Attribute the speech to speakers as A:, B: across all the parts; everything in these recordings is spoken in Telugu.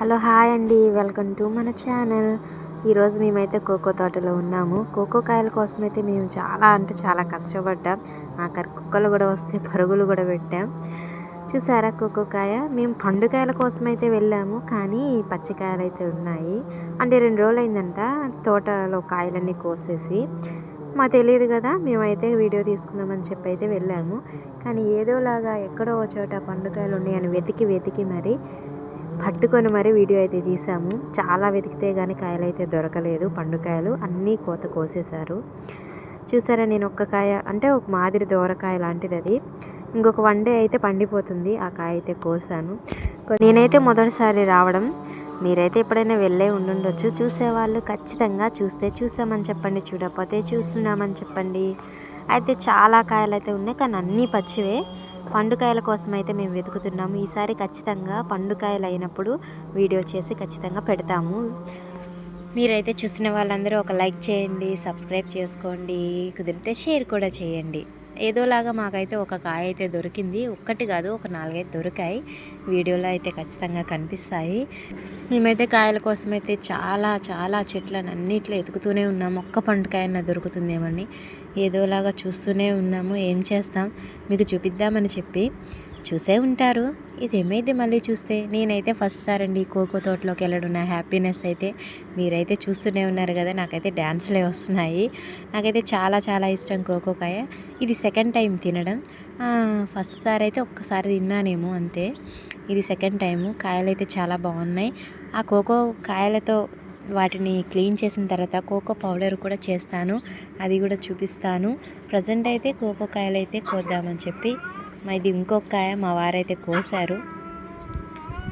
A: హలో హాయ్ అండి, వెల్కమ్ టు మన ఛానల్. ఈరోజు మేమైతే కోకో తోటలో ఉన్నాము. కోకో కాయల కోసం అయితే మేము చాలా అంటే చాలా కష్టపడ్డాం. ఆఖరి కుక్కలు కూడా వస్తే పరుగులు కూడా పెట్టాం. చూసారా కోకో కాయ? మేము పండుకాయల కోసం అయితే వెళ్ళాము, కానీ పచ్చికాయలు అయితే ఉన్నాయి. అంటే 2 రోజులు అయిందంట తోటలో కాయలన్నీ కోసేసి. మాకు తెలియదు కదా, మేమైతే వీడియో తీసుకుందామని చెప్పి అయితే వెళ్ళాము. కానీ ఏదోలాగా ఎక్కడో ఒక చోట పండుకాయలు ఉన్నాయని వెతికి మరి పట్టుకొని మరి వీడియో అయితే తీసాము. చాలా వెతికితే కానీ కాయలు అయితే దొరకలేదు. పండుకాయలు అన్నీ కోసేశారు. చూసారా, నేను ఒక్క కాయ అంటే ఒక మాదిరి దోరకాయ లాంటిది, అది ఇంకొక 1 డే అయితే పండిపోతుంది. ఆ కాయ అయితే కోసాను. నేనైతే మొదటిసారి రావడం. మీరైతే ఎప్పుడైనా వెళ్ళే ఉండుండొచ్చు. చూసేవాళ్ళు ఖచ్చితంగా చూస్తే చూసామని చెప్పండి, చూడకపోతే చూస్తున్నామని చెప్పండి. అయితే చాలా కాయలు అయితే ఉన్నాయి, కానీ అన్నీ పచ్చివే. పండుకాయల కోసం అయితే మేము వెతుకుతున్నాము. ఈసారి ఖచ్చితంగా పండుకాయలు అయినప్పుడు వీడియో చేసి ఖచ్చితంగా పెడతాము. మీరైతే చూసిన వాళ్ళందరూ ఒక లైక్ చేయండి, సబ్స్క్రైబ్ చేసుకోండి, కుదిరితే షేర్ కూడా చేయండి. ఏదోలాగా మాకైతే ఒక కాయ అయితే దొరికింది. ఒక్కటి కాదు, ఒక 4-5 దొరికాయి. వీడియోలో అయితే ఖచ్చితంగా కనిపిస్తాయి. మేమైతే కాయల కోసం అయితే చాలా చెట్లను అన్నిట్లో ఎతుకుతూనే ఉన్నాము. ఒక్క పండుకాయన దొరుకుతుందేమని ఏదోలాగా చూస్తూనే ఉన్నాము. ఏం చేస్తాం, మీకు చూపిద్దామని చెప్పి చూసే ఉంటారు. ఇది ఏమైతే మళ్ళీ చూస్తే. నేనైతే ఫస్ట్ సారండి కోకో తోటలోకి వెళ్ళడం. నా హ్యాపీనెస్ అయితే మీరైతే చూస్తూనే ఉన్నారు కదా. నాకైతే డ్యాన్స్లే వస్తున్నాయి. నాకైతే చాలా ఇష్టం కోకోకాయ. ఇది సెకండ్ టైం తినడం. ఫస్ట్ సారి అయితే ఒక్కసారి తిన్నానేమో అంతే. ఇది సెకండ్ టైము. కాయలు అయితే చాలా బాగున్నాయి. ఆ కోకో కాయలతో వాటిని క్లీన్ చేసిన తర్వాత కోకో పౌడర్ కూడా చేస్తాను, అది కూడా చూపిస్తాను. ప్రజెంట్ అయితే కోకో కాయలు అయితే కోద్దామని చెప్పి ఇది ఇంకొక కాయ మా వారైతే కోసారు.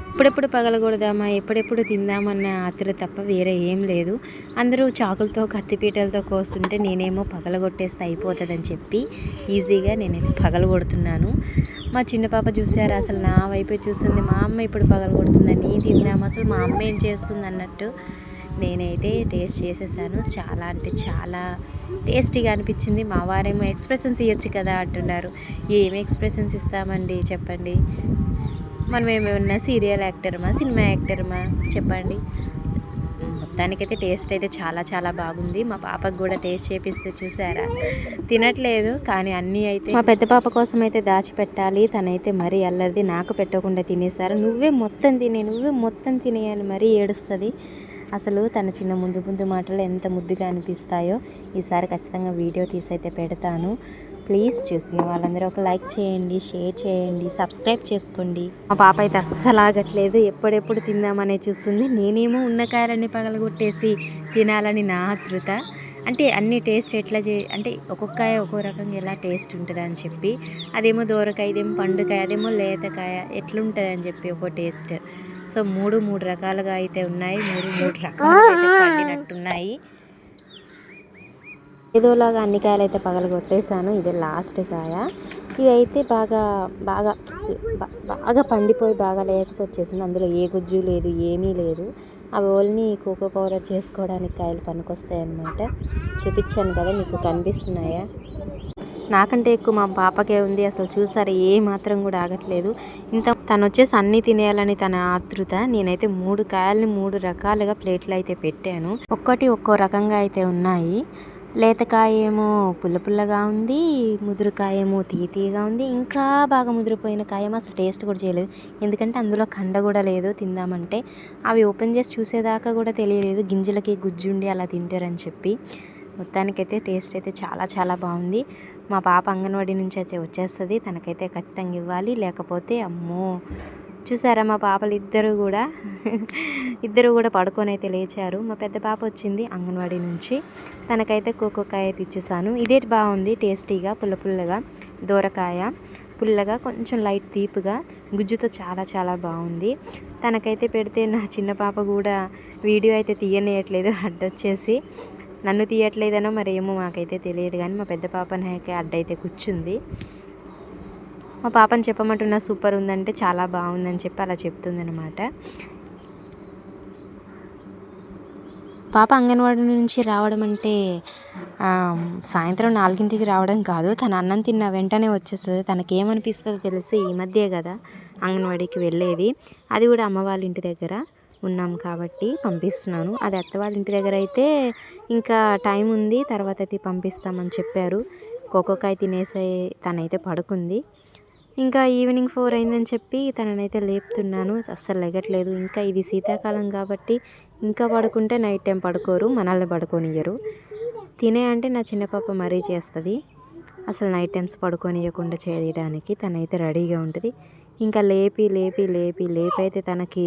A: ఎప్పుడెప్పుడు పగలకూడదామా, ఎప్పుడెప్పుడు తిందామన్న ఆత్ర తప్ప వేరే ఏం లేదు. అందరూ చాకులతో కత్తిపీటలతో కోస్తుంటే నేనేమో పగలగొట్టేస్తే అయిపోతుందని చెప్పి ఈజీగా నేనైతే పగలగొడుతున్నాను. మా చిన్న పాప చూసారా, అసలు నా వైపే చూస్తుంది. మా అమ్మ ఇప్పుడు పగలగొడుతుందని తిందాము, అసలు మా అమ్మ ఏం చేస్తుంది అన్నట్టు నేనైతే టేస్ట్ చేసేసాను. చాలా అంటే చాలా టేస్టీగా అనిపించింది. మా వారేమో ఎక్స్ప్రెషన్స్ ఇవ్వచ్చు కదా అంటున్నారు. ఏమి ఎక్స్ప్రెషన్స్ ఇస్తామండి చెప్పండి? మనం ఏమైనా సీరియల్ యాక్టర్మా, సినిమా యాక్టర్మా చెప్పండి? మొత్తానికైతే టేస్ట్ అయితే చాలా బాగుంది. మా పాపకు కూడా టేస్ట్ చేపిస్తే చూసారా, తినట్లేదు. కానీ అన్నీ అయితే మా పెద్ద పాప కోసం అయితే దాచిపెట్టాలి. తనైతే మరీ అల్లరిది, నాకు పెట్టకుండా తినేసారు. నువ్వే మొత్తం తినేయాలి మరీ ఏడుస్తుంది. అసలు తన చిన్న ముందు మాటలు ఎంత ముద్దుగా అనిపిస్తాయో. ఈసారి ఖచ్చితంగా వీడియో తీసి అయితే పెడతాను. ప్లీజ్ చూసిన వాళ్ళందరూ ఒక లైక్ చేయండి, షేర్ చేయండి, సబ్స్క్రైబ్ చేసుకోండి. మా పాప అయితే అస్సలు ఆగట్లేదు, ఎప్పుడెప్పుడు తిందామనే చూస్తుంది. నేనేమో ఉన్న కాయలన్నీ పగలగొట్టేసి తినాలని నా ఆతృత. అంటే అన్ని టేస్ట్ ఎట్లా అంటే ఒక్కొక్కాయ ఒక్కో రకంగా ఎలా టేస్ట్ ఉంటుంది అని చెప్పి. అదేమో దోరకాయ, ఇదేమో పండుకాయ, అదేమో లేతకాయ, ఎట్లుంటుంది అని చెప్పి ఒక టేస్ట్. సో మూడు రకాలుగా అయితే ఉన్నాయి. మూడు రకాలుగా అయితే పండినట్టున్నాయి. ఏదోలాగా అన్ని కాయలు అయితే పగలగొట్టేసాను. ఇదే లాస్ట్ కాయ. ఇది అయితే బాగా పండిపోయి బాగా లేతకొచ్చేసింది. అందులో ఏ గుజ్జు లేదు, ఏమీ లేదు. అవి ఓన్లీ కోకో పౌడర్ చేసుకోవడానికి కాయలు పనికొస్తాయి అన్నమాట. చూపించాను కదా, మీకు కనిపిస్తున్నాయా? నాకంటే ఎక్కువ మా పాపకే ఉంది. అసలు చూసారా, ఏ మాత్రం కూడా ఆగట్లేదు. తను వచ్చేసి అన్నీ తినేయాలని తన ఆతృత. నేనైతే 3 కాయలని 3 రకాలుగా ప్లేట్లు అయితే పెట్టాను. ఒక్కో రకంగా అయితే ఉన్నాయి. లేతకాయ ఏమో పుల్లగా ఉంది, ముదురుకాయ ఏమో తీయగా ఉంది, ఇంకా బాగా ముదిరిపోయిన కాయేమో అసలు టేస్ట్ కూడా చేయలేదు. ఎందుకంటే అందులో కండ కూడా లేదు. తిందామంటే అవి ఓపెన్ చేసి చూసేదాకా కూడా తెలియలేదు, గింజలకి గుజ్జుండి అలా తింటారని చెప్పి. మొత్తానికైతే టేస్ట్ అయితే చాలా బాగుంది. మా పాప అంగన్వాడీ నుంచి అయితే వచ్చేస్తుంది. తనకైతే ఖచ్చితంగా ఇవ్వాలి, లేకపోతే అమ్మో. చూసారా, మా పాపలు ఇద్దరు కూడా పడుకొని అయితే లేచారు. మా పెద్ద పాప వచ్చింది అంగన్వాడీ నుంచి, తనకైతే కోకోకాయ అయితే ఇచ్చేసాను. ఇదే బాగుంది, టేస్టీగా పుల్లగా, దోరకాయ పుల్లగా, కొంచెం లైట్ తీపుగా, గుజ్జుతో చాలా బాగుంది. తనకైతే పెడితే నా చిన్న పాప కూడా వీడియో అయితే తీయనియట్లేదు, అడ్డొచ్చేసి. నన్ను తీయట్లేదనో మరి ఏమో మాకైతే తెలియదు, కానీ మా పెద్ద పాప నాకే అడ్డైతే కూర్చుంది. మా పాపని చెప్పమంటున్నా సూపర్ ఉందంటే చాలా బాగుందని చెప్పి అలా చెప్తుంది అనమాట. పాప అంగన్వాడీ నుంచి రావడం అంటే సాయంత్రం 4ంటికి రావడం కాదు. తను అన్నం తిన్న వెంటనే వచ్చేస్తుంది. తనకేమనిపిస్తుందో తెలిసి ఈ మధ్యే కదా అంగన్వాడీకి వెళ్ళేది, అది కూడా అమ్మ వాళ్ళ ఇంటి దగ్గర. ఉన్నాం కాబట్టి పంపిస్తున్నాను. అది అత్త వాళ్ళ ఇంటి దగ్గర అయితే ఇంకా టైం ఉంది, తర్వాత అయితే పంపిస్తామని చెప్పారు. కోకోకాయ తినేసే తనైతే పడుకుంది. ఇంకా ఈవినింగ్ 4 అయిందని చెప్పి తననైతే లేపుతున్నాను, అస్సలు లెగట్లేదు. ఇంకా ఇది శీతాకాలం కాబట్టి ఇంకా పడుకుంటే నైట్ టైం పడుకోరు, మనల్ని పడుకోనియ్యరు. తినే అంటే నా చిన్న పాప మరీ చేస్తుంది, అసలు నైట్ టైమ్స్ పడుకోనియకుండా చేయడానికి తనైతే రెడీగా ఉంటుంది. ఇంకా లేపి లేపి లేపి లేపి అయితే తనకి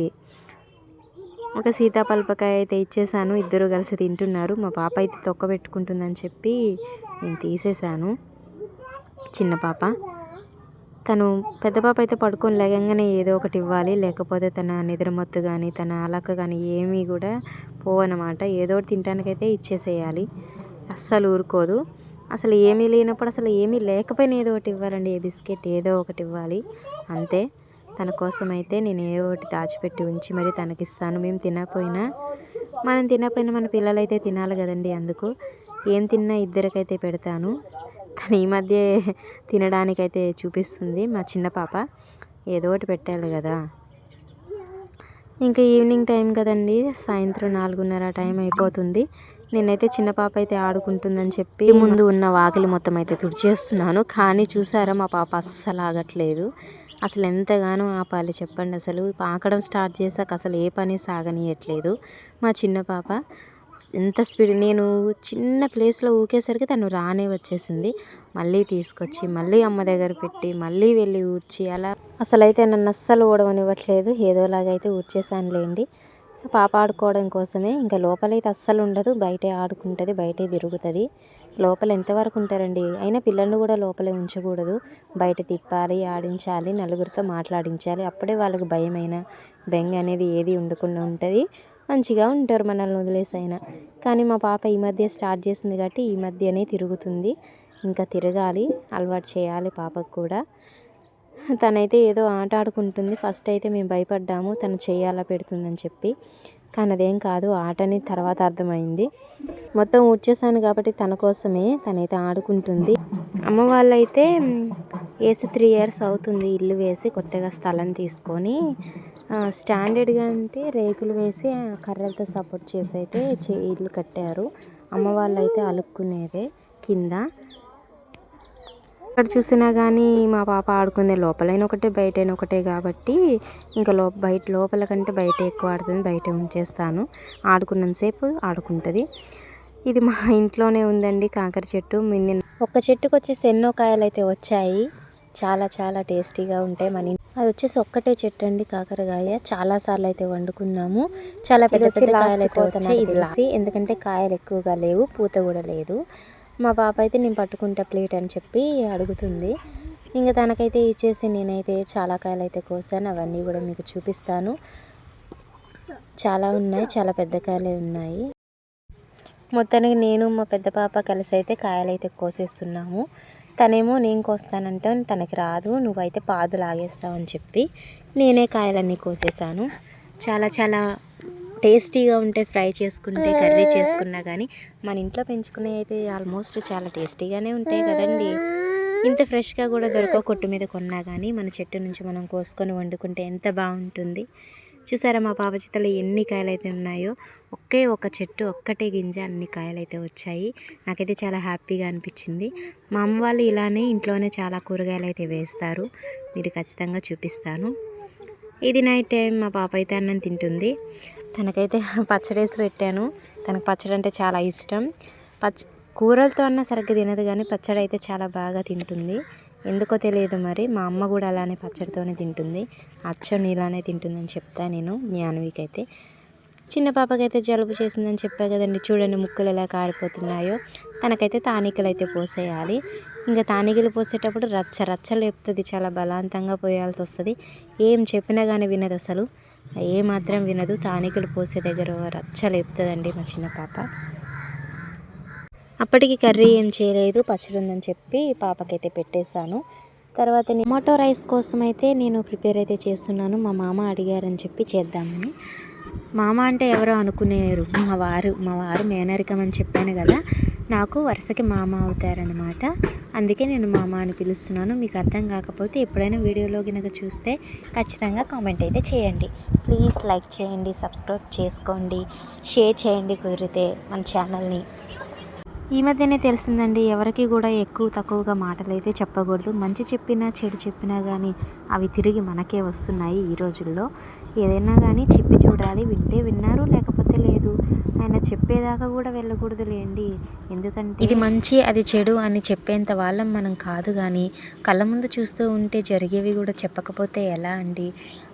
A: ఒక సీతాపలపకాయ అయితే ఇచ్చేసాను. ఇద్దరు కలిసి తింటున్నారు. మా పాప అయితే తొక్క పెట్టుకుంటుందని చెప్పి నేను తీసేసాను. చిన్న పాప, తను పెద్ద పాప అయితే పడుకొని లేగంగానే ఏదో ఒకటి ఇవ్వాలి, లేకపోతే తన నిద్రమత్తు కానీ తన అలక కానీ ఏమీ కూడా పోవన్నమాట. ఏదో ఒకటి తినడానికైతే ఇచ్చేసేయాలి, అస్సలు ఊరుకోదు. అసలు ఏమీ లేనప్పుడు, అసలు ఏమీ లేకపోయినా ఏదో ఒకటి ఇవ్వాలండి. ఏ బిస్కెట్ ఏదో ఒకటి ఇవ్వాలి అంతే. తన కోసం అయితే నేను ఏదో ఒకటి దాచిపెట్టి ఉంచి మరి తనకిస్తాను. మేము తినకపోయినా, మనం తినకపోయినా మన పిల్లలైతే తినాలి కదండి. అందుకు ఏం తిన్నా ఇద్దరికైతే పెడతాను. తను ఈ మధ్య తినడానికైతే చూపిస్తుంది మా చిన్న పాప, ఏదో ఒకటి పెట్టాలి కదా. ఇంకా ఈవినింగ్ టైం కదండి, సాయంత్రం 4:30 టైం అయిపోతుంది. నేనైతే చిన్న పాప అయితే ఆడుకుంటుందని చెప్పి ముందు ఉన్న వాకిలి మొత్తం అయితే తుడిచేస్తున్నాను. కానీ చూసారా, మా పాప అస్సలు ఆగట్లేదు. అసలు ఎంతగానో ఆపాలి చెప్పండి. అసలు పాకడం స్టార్ట్ చేశాక అసలు ఏ పని సాగనీయట్లేదు మా చిన్న పాప. ఎంత స్పీడ్, నేను చిన్న ప్లేస్లో ఊకేసరికి తను రానే వచ్చేసింది. మళ్ళీ తీసుకొచ్చి మళ్ళీ అమ్మ దగ్గర పెట్టి మళ్ళీ వెళ్ళి ఊడ్చి అలా అసలు అయితే నన్ను అస్సలు ఊడవనివ్వట్లేదు. ఏదోలాగైతే ఊడ్చేసానులేండి. పాప ఆడుకోవడం కోసమే. ఇంకా లోపలైతే అస్సలు ఉండదు, బయటే ఆడుకుంటుంది, బయటే తిరుగుతుంది. లోపల ఎంతవరకు ఉంటారండి, అయినా పిల్లల్ని కూడా లోపలే ఉంచకూడదు, బయట తిప్పాలి, ఆడించాలి, నలుగురితో మాట్లాడించాలి. అప్పుడే వాళ్ళకి భయమైన బెంగ అనేది ఏది ఉండకుండా ఉంటుంది, మంచిగా ఉంటారు మనల్ని వదిలేసైనా. కానీ మా పాప ఈ మధ్య స్టార్ట్ చేసింది కాబట్టి ఈ మధ్యనే తిరుగుతుంది. ఇంకా తిరగాలి, అలవాటు చేయాలి పాపకు కూడా. తనైతే ఏదో ఆట ఆడుకుంటుంది. ఫస్ట్ అయితే మేము భయపడ్డాము తను చేయాలా పెడుతుందని చెప్పి, కానీ అదేం కాదు, ఆటని తర్వాత అర్థమైంది. మొత్తం ఊడ్చేసాను కాబట్టి తన కోసమే తనైతే ఆడుకుంటుంది. అమ్మ వాళ్ళైతే వేసి 3 years అవుతుంది ఇల్లు వేసి, కొత్తగా స్థలం తీసుకొని స్టాండర్డ్గా అంటే రేకులు వేసి కర్రలతో సపోర్ట్ చేసి అయితే ఇల్లు కట్టారు. అమ్మ వాళ్ళైతే అలుక్కునేదే కింద. ఎక్కడ చూసినా కానీ మా పాప ఆడుకునే లోపలైన ఒకటే బయటైన ఒకటే కాబట్టి ఇంకా లోపల కంటే బయట ఎక్కువ ఆడుతుంది. బయట ఉంచేస్తాను, ఆడుకున్నంతసేపు ఆడుకుంటుంది. ఇది మా ఇంట్లోనే ఉందండి కాకర చెట్టు. ఒక్క చెట్టుకు వచ్చేసి ఎన్నో కాయలు అయితే వచ్చాయి, చాలా చాలా టేస్టీగా ఉంటాయి. అది వచ్చేసి ఒక్కటే చెట్టు అండి కాకరకాయ. చాలాసార్లు అయితే వండుకున్నాము. చాలా పెద్ద పెద్ద కాయలు అయితే వచ్చాయి ఇది, ఎందుకంటే కాయలు ఎక్కువగా లేవు, పూత కూడా లేదు. మా పాప అయితే నేను పట్టుకుంటా ప్లేట్ అని చెప్పి అడుగుతుంది. ఇంకా తనకైతే ఇచ్చేసి నేనైతే చాలా కాయలు అయితే కోసాను, అవన్నీ కూడా మీకు చూపిస్తాను. చాలా ఉన్నాయి, చాలా పెద్ద కాయలే ఉన్నాయి. మొత్తానికి నేను మా పెద్ద పాప కలిసి అయితే కాయలు అయితే కోసేస్తున్నాము. తనేమో నేను కోస్తానంటే తనకి రాదు, నువ్వైతే పాదు లాగేస్తావు అని చెప్పి నేనే కాయలన్నీ కోసేసాను. చాలా చాలా టేస్టీగా ఉంటాయి, ఫ్రై చేసుకుంటే కర్రీ చేసుకున్నా కానీ. మన ఇంట్లో పెంచుకునే అయితే ఆల్మోస్ట్ చాలా టేస్టీగానే ఉంటాయి కదండి. ఇంత ఫ్రెష్గా కూడా దొరకవు, కొట్టు మీద కొన్నా కానీ మన చెట్టు నుంచి మనం కోసుకొని వండుకుంటే ఎంత బాగుంటుంది. చూసారా మా పాప చేతలో ఎన్ని కాయలు అయితే ఉన్నాయో. ఒకే ఒక చెట్టు, ఒక్కటే గింజ, అన్ని కాయలు అయితే వచ్చాయి. నాకైతే చాలా హ్యాపీగా అనిపించింది. మా అమ్మ వాళ్ళు ఇలానే ఇంట్లోనే చాలా కూరగాయలు అయితే వేస్తారు, మీరు ఖచ్చితంగా చూపిస్తాను. ఇది నైట్ టైం మా పాప అయితే అన్నం తింటుంది. తనకైతే పచ్చడేసి పెట్టాను, తనకు పచ్చడి అంటే చాలా ఇష్టం. కూరలతో అన్న సరిగ్గా తినదు కానీ పచ్చడి అయితే చాలా బాగా తింటుంది. ఎందుకో తెలియదు మరి, మా అమ్మ కూడా అలానే పచ్చడితోనే తింటుంది, అచ్చం నీలానే తింటుందని చెప్తా నేను జ్ఞానవికైతే. చిన్న పాపకైతే జలుబు చేసిందని చెప్పా కదండి, చూడండి ముక్కలు ఎలా కారిపోతున్నాయో. తనకైతే తానికలు అయితే పోసేయాలి. ఇంకా తానికలు పోసేటప్పుడు రచ్చ రచ్చ లేపుతుంది, చాలా బలవంతంగా పోయాల్సి వస్తుంది. ఏం చెప్పినా కానీ వినదు, అసలు ఏమాత్రం వినదు. తానికలు పోసే దగ్గర రచ్చ లేపుతుందండి మా చిన్న పాప. అప్పటికి కర్రీ ఏం చేయలేదు, పచ్చడి ఉందని చెప్పి పాపకైతే పెట్టేశాను. తర్వాత టొమాటో రైస్ కోసం అయితే నేను ప్రిపేర్ అయితే చేస్తున్నాను. మా మామ అడిగారని చెప్పి చేద్దామని. మామ అంటే ఎవరో అనుకునేరు, మా వారు మేనరికం అని చెప్పాను కదా. నాకు వరుసకి మామ అవుతారనమాట. అందుకే నేను మామ అని పిలుస్తున్నాను. మీకు అర్థం కాకపోతే ఎప్పుడైనా వీడియోలో కనుక చూస్తే ఖచ్చితంగా కామెంట్ అయితే చేయండి. ప్లీజ్ లైక్ చేయండి, సబ్స్క్రైబ్ చేసుకోండి, షేర్ చేయండి కుదిరితే మన ఛానల్ని. ఈ మధ్యనే తెలిసిందండి, ఎవరికి కూడా ఎక్కువ తక్కువగా మాటలైతే చెప్పకూడదు. మంచి చెప్పినా చెడు చెప్పినా కానీ అవి తిరిగి మనకే వస్తున్నాయి ఈ రోజుల్లో. ఏదైనా కానీ చెప్పి చూడాలి. వింటే విన్నారు, లేకపోతే లేదు. ఆయన చెప్పేదాకా కూడా వెళ్ళకూడదు లేండి. ఎందుకంటే ఇది మంచి అది చెడు అని చెప్పేంత వాళ్ళం మనం కాదు. కానీ కళ్ళ ముందు చూస్తూ ఉంటే జరిగేవి కూడా చెప్పకపోతే ఎలా అండి?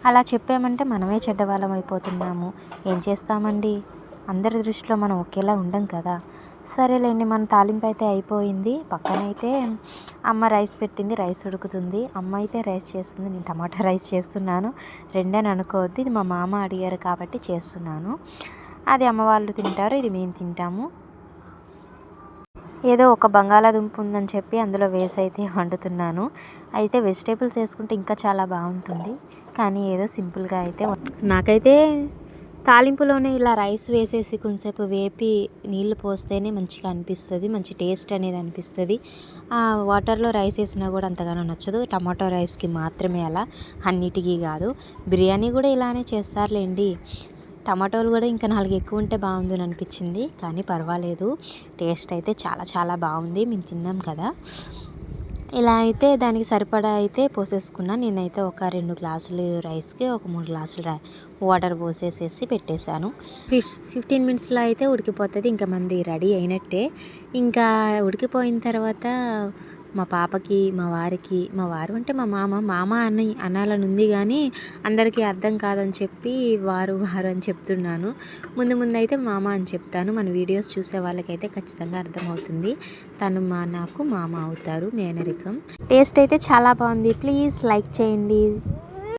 A: అలా చెప్పామంటే మనమే చెడ్డవాళ్ళం అయిపోతున్నాము. ఏం చేస్తామండి? అందరి దృష్టిలో మనం ఒకేలా ఉండం కదా. సరేలేండి, మన తాలింపు అయితే అయిపోయింది. పక్కనైతే అమ్మ రైస్ పెట్టింది, రైస్ ఉడుకుతుంది. అమ్మ అయితే రైస్ చేస్తుంది, నేను టమాటా రైస్ చేస్తున్నాను. రెండని అనుకోవద్దు, ఇది మా మామ అడిగారు కాబట్టి చేస్తున్నాను. అది అమ్మ వాళ్ళు తింటారు, ఇది మేము తింటాము. ఏదో ఒక బంగాళాదుంప ఉందని చెప్పి అందులో వేసి అయితే వండుతున్నాను. అయితే వెజిటేబుల్స్ వేసుకుంటే ఇంకా చాలా బాగుంటుంది, కానీ ఏదో సింపుల్గా అయితే నాకైతే తాలింపులోనే ఇలా రైస్ వేసేసి కొంచెంసేపు వేపి నీళ్లు పోస్తేనే మంచిగా అనిపిస్తుంది, మంచి టేస్ట్ అనేది అనిపిస్తుంది. వాటర్లో రైస్ వేసినా కూడా అంతగానో నచ్చదు. టమాటో రైస్కి మాత్రమే అలా, అన్నిటికీ కాదు. బిర్యానీ కూడా ఇలానే చేస్తారులేండి. టమాటోలు కూడా ఇంకా 4 ఎక్కువ ఉంటే బాగుందని అనిపించింది, కానీ పర్వాలేదు. టేస్ట్ అయితే చాలా చాలా బాగుంది, మేము తిన్నాం కదా. ఇలా అయితే దానికి సరిపడా అయితే పోసేసుకున్నాను. నేనైతే ఒక 2 గ్లాసులు రైస్కి ఒక 3 గ్లాసులు వాటర్ పోసేసేసి పెట్టేశాను. 15 మినిట్స్లో అయితే ఉడికిపోతుంది. ఇంకా మంది రెడీ అయినట్టే. ఇంకా ఉడికిపోయిన తర్వాత మా పాపకి, మా వారికి, మా వారు అంటే మా మామ అని అనాలని ఉంది, కానీ అందరికీ అర్థం కాదని చెప్పి వారు అని చెప్తున్నాను. ముందు అయితే మామ అని చెప్తాను. మన వీడియోస్ చూసే వాళ్ళకైతే ఖచ్చితంగా అర్థమవుతుంది. తను నాకు మామ అవుతారు, మేనరికం. టేస్ట్ అయితే చాలా బాగుంది. ప్లీజ్ లైక్ చేయండి.